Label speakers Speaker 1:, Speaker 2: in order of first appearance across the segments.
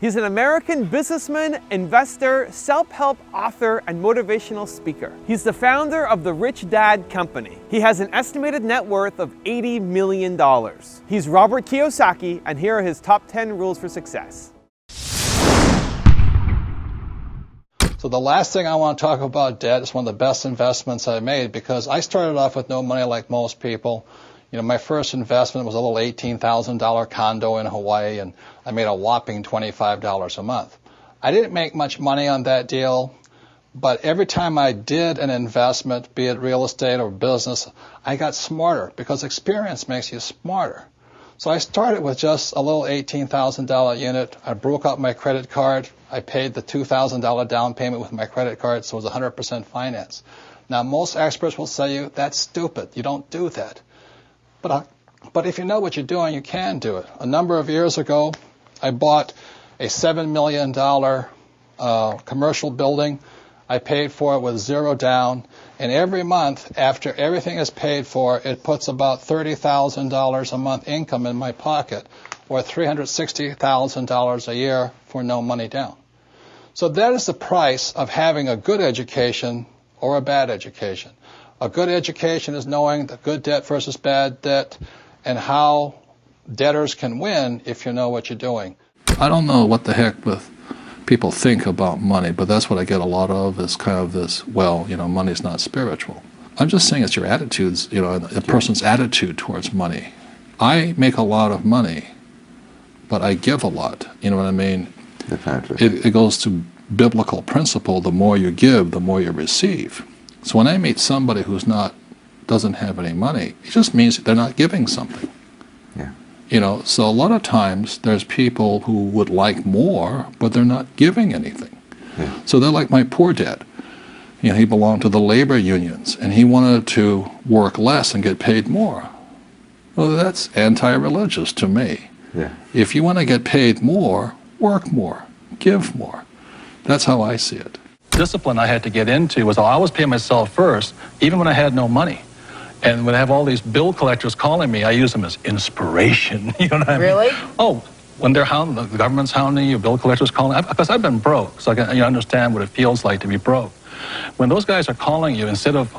Speaker 1: He's an American businessman, investor, self-help author, and motivational speaker. He's the founder of the Rich Dad Company. He has an estimated net worth of $80 million. He's Robert Kiyosaki, and here are his top 10 rules for success.
Speaker 2: So the last thing I want to talk about debt is one of the best investments I made, because I started off with no money like most people. You know, my first investment was a little $18,000 condo in Hawaii, and I made a whopping $25 a month. I didn't make much money on that deal, but every time I did an investment, be it real estate or business, I got smarter, because experience makes you smarter. So I started with just a little $18,000 unit. I broke out my credit card. I paid the $2,000 down payment with my credit card, so it was 100% finance. Now, most experts will say you, that's stupid. You don't do that. But if you know what you're doing, you can do it. A number of years ago, I bought a $7 million commercial building. I paid for it with zero down. And every month, after everything is paid for, it puts about $30,000 a month income in my pocket, or $360,000 a year for no money down. So that is the price of having a good education or a bad education. A good education is knowing the good debt versus bad debt and how debtors can win if you know what you're doing.
Speaker 3: I don't know what the heck with people think about money, but that's what I get a lot of, is kind of this, well, you know, money's not spiritual. I'm just saying it's your attitudes, you know, a person's attitude towards money. I make a lot of money, but I give a lot. You know what I mean? It goes to biblical principle: the more you give, the more you receive. So when I meet somebody who's doesn't have any money, it just means they're not giving something.
Speaker 4: Yeah.
Speaker 3: You know, so a lot of times there's people who would like more, but they're not giving anything.
Speaker 4: Yeah.
Speaker 3: So they're like my poor dad. You know, he belonged to the labor unions, and he wanted to work less and get paid more. Well, that's anti-religious to me.
Speaker 4: Yeah.
Speaker 3: If you want to get paid more, work more, give more. That's how I see it.
Speaker 5: Discipline I had to get into was I always pay myself first, even when I had no money. And when I have all these bill collectors calling me, I use them as inspiration. You know what I mean?
Speaker 6: Really?
Speaker 5: Oh, when they're hounding, the government's hounding you, bill collectors calling, because I've been broke, so I can understand what it feels like to be broke. When those guys are calling you, instead of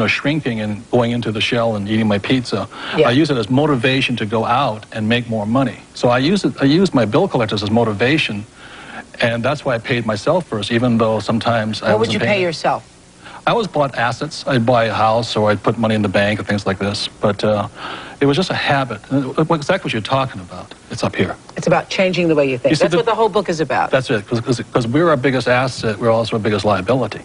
Speaker 5: shrinking and going into the shell and eating my pizza,
Speaker 6: Yeah.
Speaker 5: I use it as motivation to go out and make more money. So I use my bill collectors as motivation, and that's why I paid myself first, even though sometimes I wasn't paying.
Speaker 6: What would you pay yourself?
Speaker 5: I always bought assets. I'd buy a house, or I'd put money in the bank and things like this. But it was just a habit. Exactly what you're talking about. It's up here.
Speaker 6: It's about changing the way you think. That's what the whole book is about.
Speaker 5: That's it. Because we're our biggest asset, we're also our biggest liability.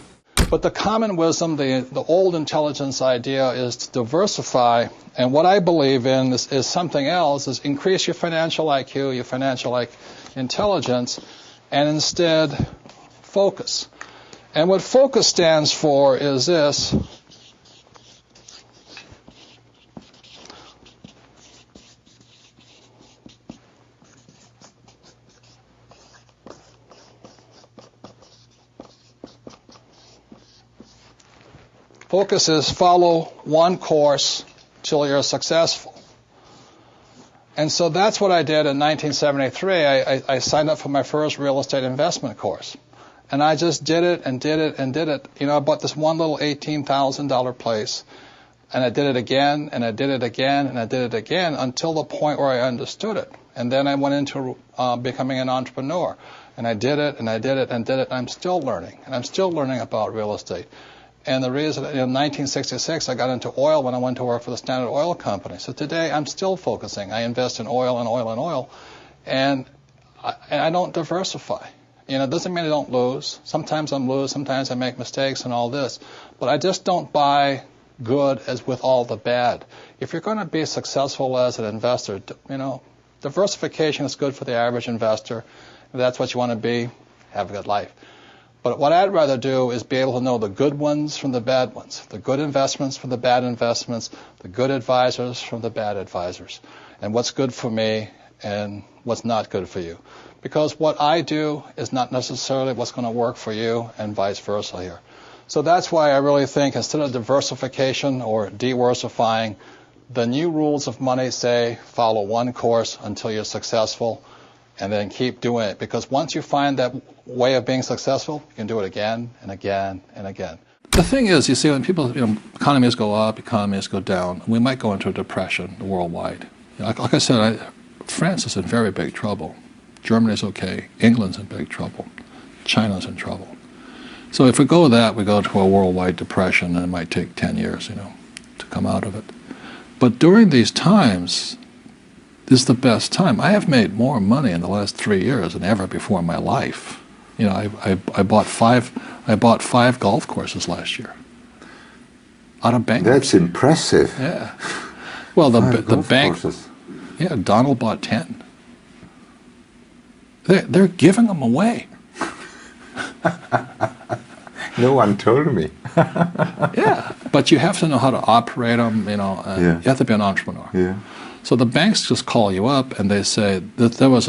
Speaker 2: But the common wisdom, the old intelligence idea, is to diversify. And what I believe in is something else, is increase your financial IQ, your financial intelligence, and instead focus. And what focus stands for is this. Focus is follow one course till you're successful. And so that's what I did in 1973. I signed up for my first real estate investment course. And I just did it and did it and did it. You know, I bought this one little $18,000 place. And I did it again, and I did it again, and I did it again, until the point where I understood it. And then I went into becoming an entrepreneur. And I did it, and I did it, and did it, and I'm still learning. And I'm still learning about real estate. And the reason, in 1966, I got into oil when I went to work for the Standard Oil Company. So today, I'm still focusing. I invest in oil and oil and oil. And I don't diversify. You know, it doesn't mean I don't lose. Sometimes I'm lose, sometimes I make mistakes and all this. But I just don't buy good as with all the bad. If you're going to be successful as an investor, you know, diversification is good for the average investor. If that's what you want to be, have a good life. But what I'd rather do is be able to know the good ones from the bad ones, the good investments from the bad investments, the good advisors from the bad advisors, and what's good for me and what's not good for you. Because what I do is not necessarily what's going to work for you, and vice versa here. So that's why I really think instead of diversification or diversifying, the new rules of money say follow one course until you're successful. and then keep doing it. Because once you find that way of being successful, you can do it again and again and again.
Speaker 3: The thing is, you see, when people, economies go up, economies go down, we might go into a depression worldwide. Like I said, France is in very big trouble. Germany's okay. England's in big trouble. China's in trouble. So if we go that, we go to a worldwide depression, and it might take 10 years, to come out of it. But during these times, this is the best time. I have made more money in the last 3 years than ever before in my life. I bought five golf courses last year out of bankruptcy.
Speaker 4: That's impressive.
Speaker 3: Yeah. Well, the bank.
Speaker 4: Courses.
Speaker 3: Yeah, Donald bought 10. They're giving them away.
Speaker 4: No one told me.
Speaker 3: Yeah, but you have to know how to operate them. You have to be an entrepreneur.
Speaker 4: Yeah.
Speaker 3: So the banks just call you up and they say that there was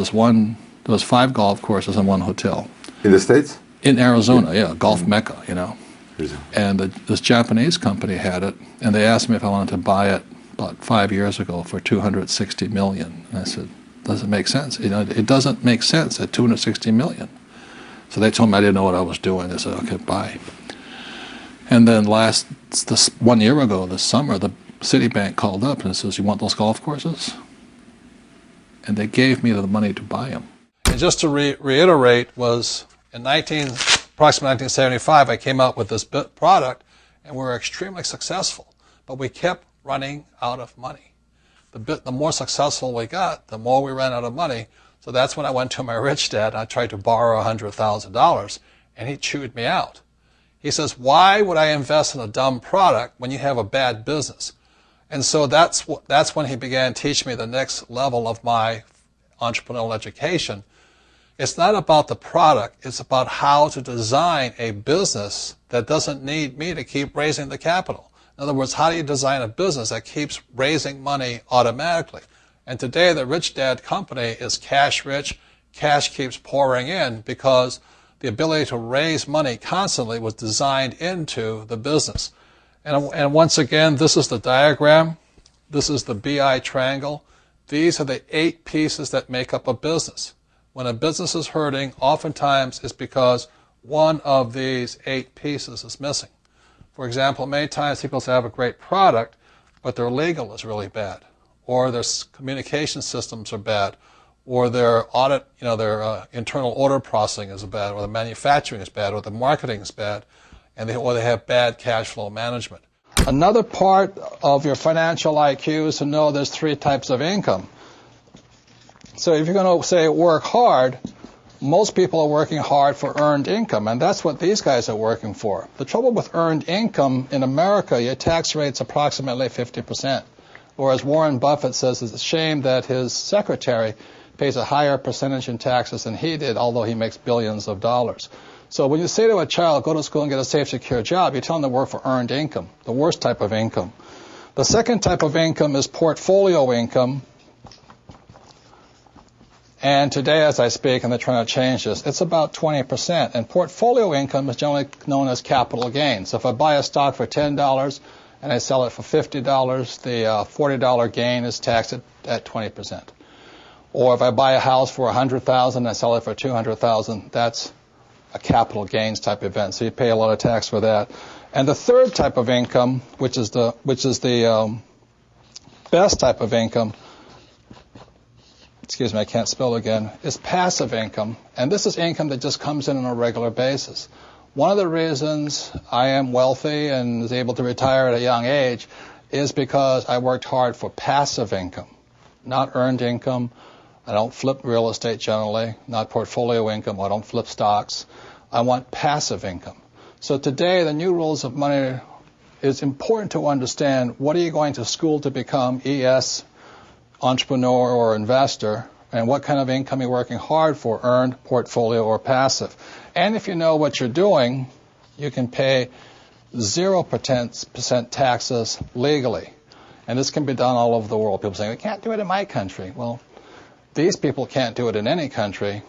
Speaker 3: 5 golf courses and 1 hotel.
Speaker 4: In the States?
Speaker 3: In Arizona, yeah, Golf Mecca,
Speaker 4: Arizona.
Speaker 3: And this Japanese company had it, and they asked me if I wanted to buy it about 5 years ago for $260 million. And I said, does it make sense? It doesn't make sense at $260 million. So they told me I didn't know what I was doing. They said, okay, buy. And then 1 year ago, this summer, the Citibank called up and says, you want those golf courses? And they gave me the money to buy them.
Speaker 2: And just to reiterate, was in approximately 1975, I came up with this product, and we were extremely successful. But we kept running out of money. The more successful we got, the more we ran out of money. So that's when I went to my rich dad, and I tried to borrow $100,000, and he chewed me out. He says, why would I invest in a dumb product when you have a bad business? And so that's when he began teaching me the next level of my entrepreneurial education. It's not about the product, it's about how to design a business that doesn't need me to keep raising the capital. In other words, how do you design a business that keeps raising money automatically? And today, the Rich Dad Company is cash rich. Cash keeps pouring in because the ability to raise money constantly was designed into the business. And once again, this is the diagram. This is the BI triangle. These are the 8 pieces that make up a business. When a business is hurting, oftentimes it's because one of these 8 pieces is missing. For example, many times people say, I have a great product, but their legal is really bad, or their communication systems are bad, or their audit, their internal order processing is bad, or the manufacturing is bad, or the marketing is bad, or they have bad cash flow management. Another part of your financial IQ is to know there's 3 types of income. So if you're going to say work hard, most people are working hard for earned income, and that's what these guys are working for. The trouble with earned income in America, your tax rate's approximately 50%. Or as Warren Buffett says, it's a shame that his secretary pays a higher percentage in taxes than he did, although he makes billions of dollars. So when you say to a child, go to school and get a safe, secure job, you tell them to work for earned income, the worst type of income. The second type of income is portfolio income. And today, as I speak, and they're trying to change this, it's about 20%. And portfolio income is generally known as capital gains. So if I buy a stock for $10 and I sell it for $50, the $40 gain is taxed at 20%. Or if I buy a house for $100,000 and I sell it for $200,000, that's a capital gains type event. So you pay a lot of tax for that. And the third type of income, which is the best type of income, excuse me, I can't spell again, is passive income. And this is income that just comes in on a regular basis. One of the reasons I am wealthy and is able to retire at a young age is because I worked hard for passive income, not earned income. I don't flip real estate generally, not portfolio income. I don't flip stocks. I want passive income. So today, the new rules of money, it's important to understand what are you going to school to become, ES, entrepreneur or investor, and what kind of income you're working hard for, earned, portfolio, or passive. And if you know what you're doing, you can pay 0% taxes legally. And this can be done all over the world. People say, we can't do it in my country. Well, these people can't do it in any country,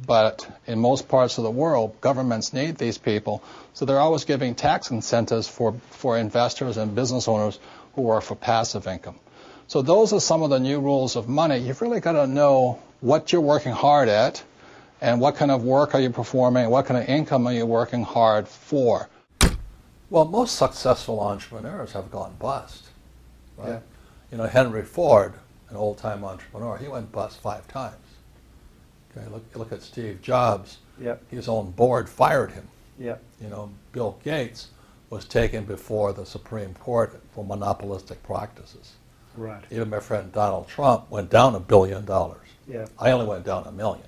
Speaker 2: but in most parts of the world, governments need these people. So they're always giving tax incentives for investors and business owners who are for passive income. So those are some of the new rules of money. You've really got to know what you're working hard at, and what kind of work are you performing, what kind of income are you working hard for.
Speaker 3: Well, most successful entrepreneurs have gone bust. Right? Yeah. You know, Henry Ford, an old-time entrepreneur, he went bust 5 times. Okay, look at Steve Jobs.
Speaker 7: Yep.
Speaker 3: His own board fired him.
Speaker 7: Yep.
Speaker 3: You know, Bill Gates was taken before the Supreme Court for monopolistic practices.
Speaker 7: Right.
Speaker 3: Even my friend Donald Trump went down $1 billion.
Speaker 7: Yeah.
Speaker 3: I only went down $1 million.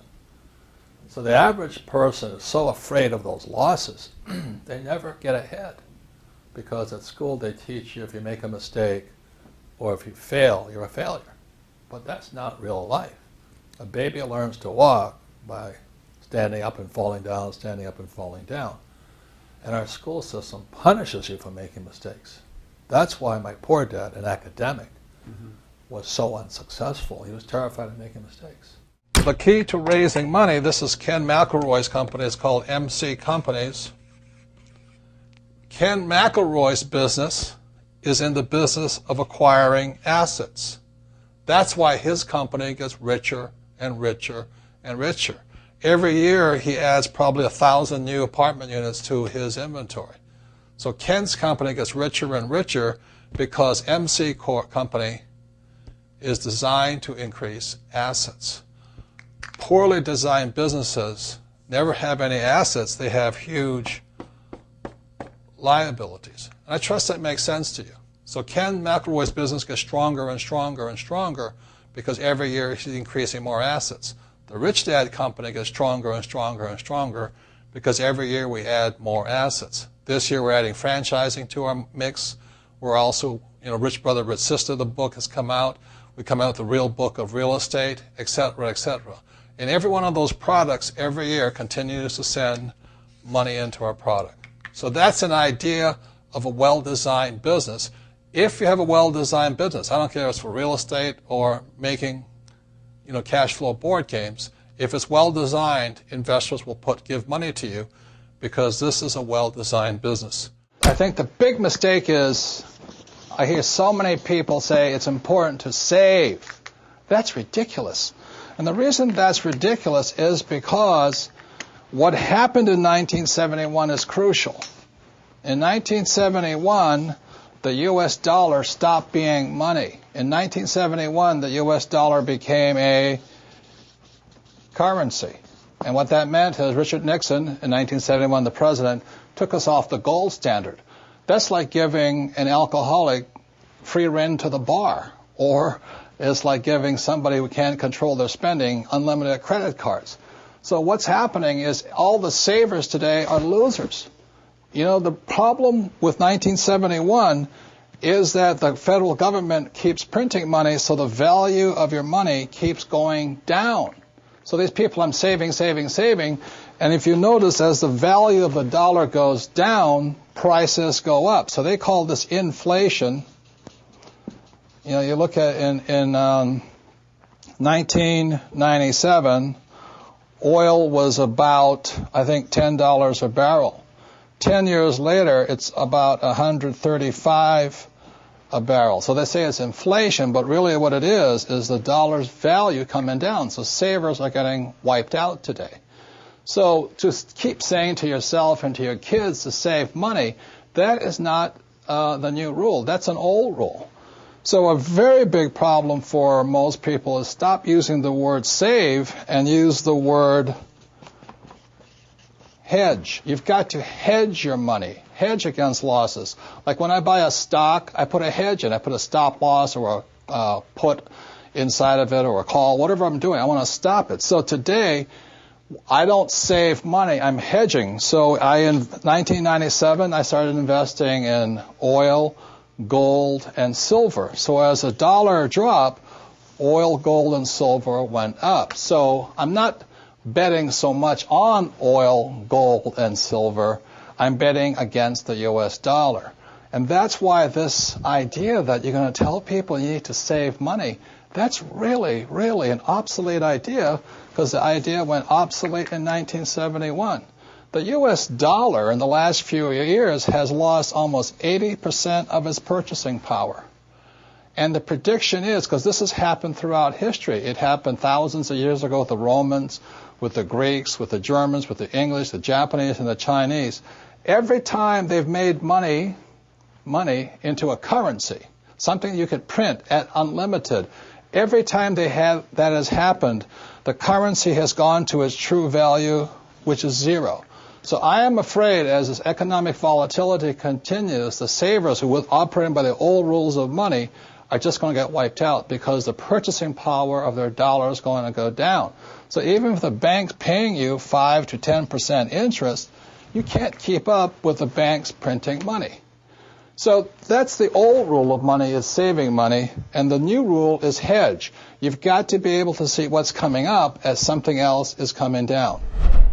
Speaker 3: So the average person is so afraid of those losses, they never get ahead. Because at school they teach you if you make a mistake or if you fail, you're a failure. But that's not real life. A baby learns to walk by standing up and falling down, standing up and falling down. And our school system punishes you for making mistakes. That's why my poor dad, an academic, was so unsuccessful. He was terrified of making mistakes. The key to raising money, this is Ken McElroy's company, it's called MC Companies. Ken McElroy's business is in the business of acquiring assets. That's why his company gets richer and richer and richer. Every year he adds probably 1,000 new apartment units to his inventory. So Ken's company gets richer and richer because MC Company is designed to increase assets. Poorly designed businesses never have any assets. They have huge liabilities. And I trust that makes sense to you. So Ken McElroy's business gets stronger and stronger and stronger because every year he's increasing more assets. The Rich Dad Company gets stronger and stronger and stronger because every year we add more assets. This year we're adding franchising to our mix. We're also, Rich Brother, Rich Sister, the book has come out. We come out with the real book of real estate, etc., etc. And every one of those products every year continues to send money into our product. So that's an idea of a well-designed business. If you have a well-designed business, I don't care if it's for real estate or making, cash flow board games. If it's well-designed, investors will give money to you because this is a well-designed business. I think the big mistake is I hear so many people say it's important to save. That's ridiculous. And the reason that's ridiculous is because what happened in 1971 is crucial. In 1971, the U.S. dollar stopped being money. In 1971, the U.S. dollar became a currency. And what that meant is Richard Nixon, in 1971, the president, took us off the gold standard. That's like giving an alcoholic free rein to the bar, or it's like giving somebody who can't control their spending unlimited credit cards. So what's happening is all the savers today are losers. The problem with 1971 is that the federal government keeps printing money, so the value of your money keeps going down. So these people, I'm saving, and if you notice, as the value of the dollar goes down, prices go up. So they call this inflation. You look at in 1997, oil was about, I think, $10 a barrel. 10 years later, it's about $135 a barrel. So they say it's inflation, but really what it is the dollar's value coming down. So savers are getting wiped out today. So to keep saying to yourself and to your kids to save money, that is not the new rule. That's an old rule. So a very big problem for most people is stop using the word save and use the word hedge. You've got to hedge your money, hedge against losses. Like when I buy a stock, I put a hedge in. I put a stop loss or a put inside of it or a call, whatever I'm doing. I want to stop it. So today, I don't save money. I'm hedging. So in 1997, I started investing in oil, gold, and silver. So as the dollar dropped, oil, gold, and silver went up. So I'm not betting so much on oil, gold, and silver. I'm betting against the U.S. dollar. And that's why this idea that you're going to tell people you need to save money, that's really, really an obsolete idea, because the idea went obsolete in 1971. The U.S. dollar in the last few years has lost almost 80% of its purchasing power.
Speaker 2: And the prediction is, because this has happened throughout history, it happened thousands of years ago with the Romans, with the Greeks, with the Germans, with the English, the Japanese, and the Chinese. Every time they've made money into a currency, something you could print at unlimited, every time that has happened, the currency has gone to its true value, which is zero. So I am afraid as this economic volatility continues, the savers who were operating by the old rules of money are just going to get wiped out because the purchasing power of their dollar is going to go down. So even if the bank's paying you 5 to 10% interest, you can't keep up with the banks printing money. So that's the old rule of money, is saving money, and the new rule is hedge. You've got to be able to see what's coming up as something else is coming down.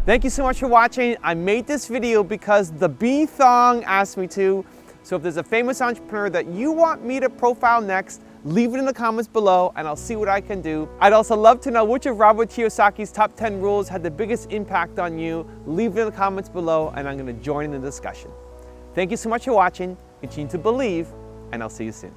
Speaker 1: Thank you so much for watching. I made this video because the B-Thong asked me to. So if there's a famous entrepreneur that you want me to profile next, leave it in the comments below and I'll see what I can do. I'd also love to know which of Robert Kiyosaki's top 10 rules had the biggest impact on you. Leave it in the comments below and I'm going to join in the discussion. Thank you so much for watching. Continue to believe, and I'll see you soon.